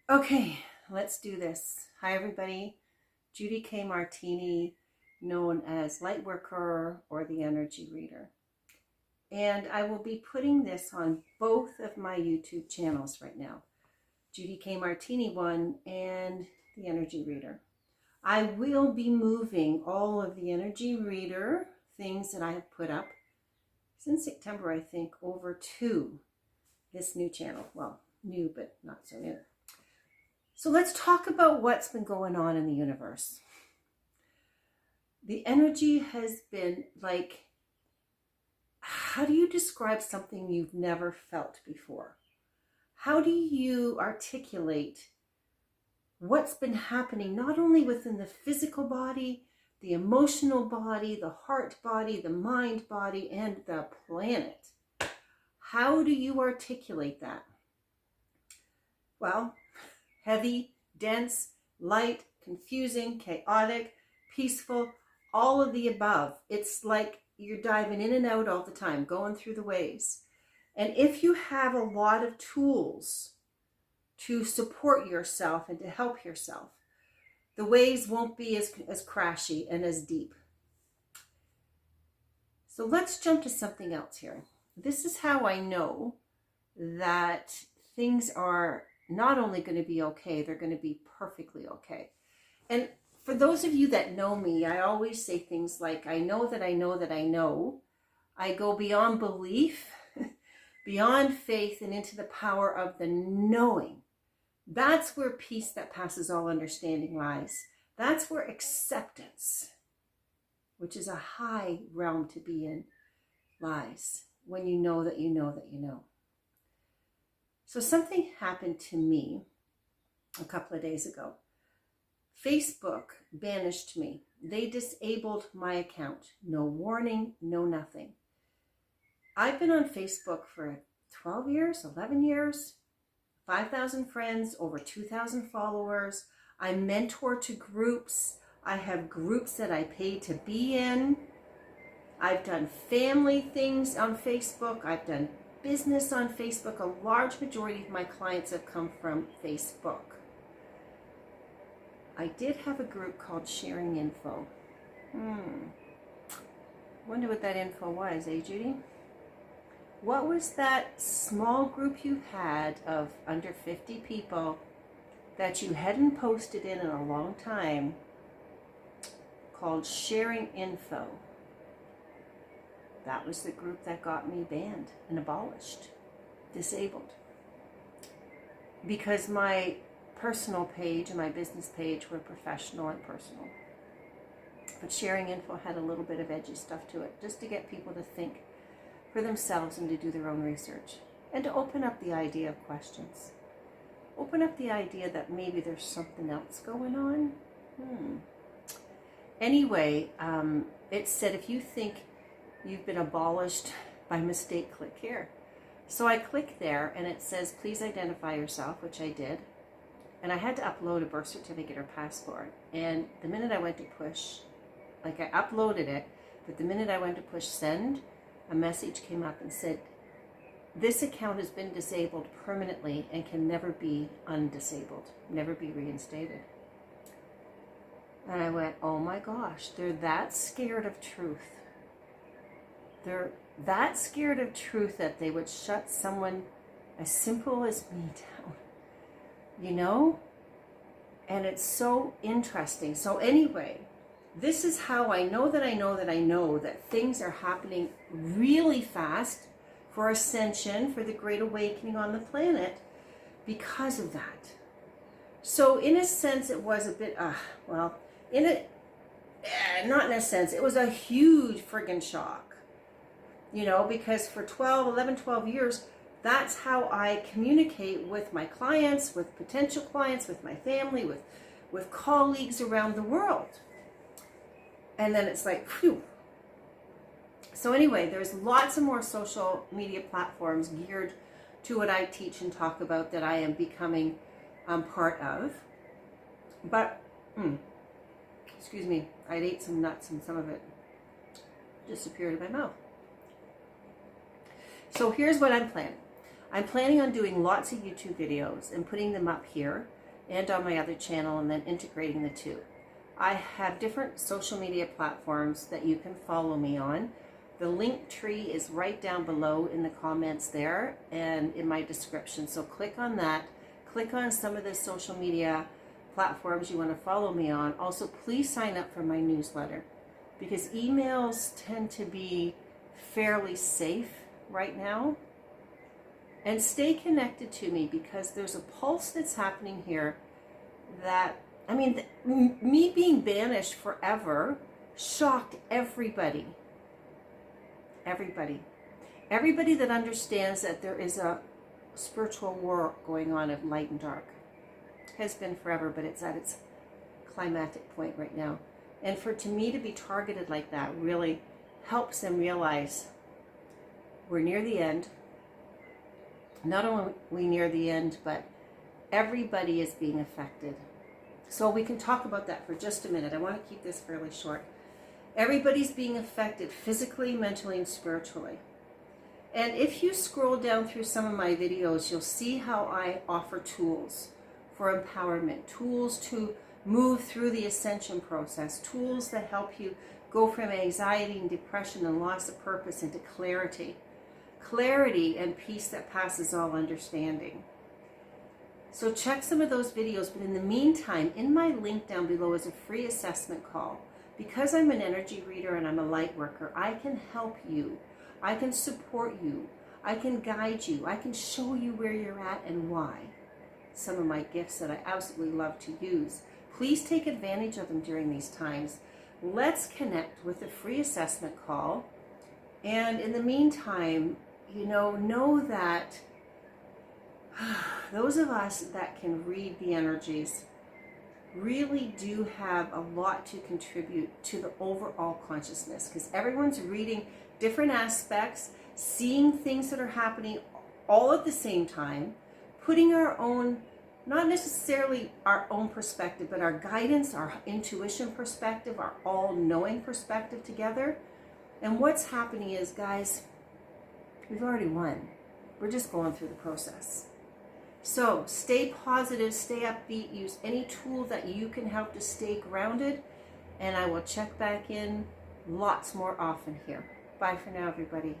Okay, let's do this. Hi, everybody. Judy K. Martini, known as Lightworker or the Energy Reader. And I will be putting this on both of my YouTube channels right now. Judy K. Martini 1 and the Energy Reader. I will be moving all of the Energy Reader things that I have put up since September, I think, over to this new channel. Well, new, but not so new. So let's talk about what's been going on in the universe. The energy has been like, how do you describe something you've never felt before? How do you articulate what's been happening not only within the physical body, the emotional body, the heart body, the mind body, and the planet? How do you articulate that? Well, heavy, dense, light, confusing, chaotic, peaceful, all of the above. It's like you're diving in and out all the time, going through the waves. And if you have a lot of tools to support yourself and to help yourself, the waves won't be as crashy and as deep. So let's jump to something else here. This is how I know that things are not only going to be okay, they're going to be perfectly okay. And for those of you that know me, I always say things like, I know that I know that I know. I go beyond belief, beyond faith, and into the power of the knowing. That's where peace that passes all understanding lies. That's where acceptance, which is a high realm to be in, lies. When you know that you know that you know. So something happened to me a couple of days ago. Facebook banished me. They disabled my account. No warning, no nothing. I've been on Facebook for 12 years, 11 years, 5,000 friends, over 2,000 followers. I mentor to groups. I have groups that I pay to be in. I've done family things on Facebook. I've done business on Facebook. A large majority of my clients have come from Facebook. I did have a group called Sharing Info. Wonder what that info was, eh, Judy? What was that small group you had of under 50 people that you hadn't posted in a long time called Sharing Info? That was the group that got me banned and abolished, disabled. Because my personal page and my business page were professional and personal. But Sharing Info had a little bit of edgy stuff to it, just to get people to think for themselves and to do their own research. And to open up the idea of questions. Open up the idea that maybe there's something else going on. Anyway, it said if you think you've been abolished by mistake, click here. So I click there and it says, please identify yourself, which I did. And I had to upload a birth certificate or passport. And the minute I went to push, like I uploaded it, but the minute I went to push send, a message came up and said, this account has been disabled permanently and can never be undisabled, never be reinstated. And I went, oh my gosh, they're that scared of truth. They're that scared of truth that they would shut someone as simple as me down, you know? And it's so interesting. So anyway, this is how I know that I know that I know that things are happening really fast for ascension, for the great awakening on the planet because of that. So in a sense, it was a bit, not in a sense, it was a huge friggin' shock. You know, because for 12 years, that's how I communicate with my clients, with potential clients, with my family, with colleagues around the world. And then it's like, phew. So anyway, there's lots of more social media platforms geared to what I teach and talk about that I am becoming part of. But, excuse me, I ate some nuts and some of it disappeared in my mouth. So here's what I'm planning. I'm planning on doing lots of YouTube videos and putting them up here and on my other channel, and then integrating the two. I have different social media platforms that you can follow me on. The link tree is right down below in the comments there and in my description. So click on that. Click on some of the social media platforms you want to follow me on. Also, please sign up for my newsletter, because emails tend to be fairly safe right now. And stay connected to me, because there's a pulse that's happening here that, I mean, me being banished forever shocked everybody. Everybody that understands that there is a spiritual war going on of light and dark. Has been forever, but it's at its climactic point right now. And to me to be targeted like that really helps them realize we're near the end. Not only are we near the end, but everybody is being affected. So we can talk about that for just a minute. I want to keep this fairly short. Everybody's being affected physically, mentally, and spiritually. And if you scroll down through some of my videos, you'll see how I offer tools for empowerment, tools to move through the ascension process, tools that help you go from anxiety and depression and loss of purpose into clarity. Clarity and peace that passes all understanding. So check some of those videos, but in the meantime, in my link down below is a free assessment call. Because I'm an energy reader and I'm a light worker, I can help you. I can support you. I can guide you. I can show you where you're at and why. Some of my gifts that I absolutely love to use. Please take advantage of them during these times. Let's connect with a free assessment call. And in the meantime, know that those of us that can read the energies really do have a lot to contribute to the overall consciousness, because everyone's reading different aspects, seeing things that are happening all at the same time, putting our own, not necessarily our own perspective, but our guidance, our intuition perspective, our all-knowing perspective together. And what's happening is, guys, we've already won. We're just going through the process. So stay positive, stay upbeat, use any tool that you can help to stay grounded, and I will check back in lots more often here. Bye for now, everybody.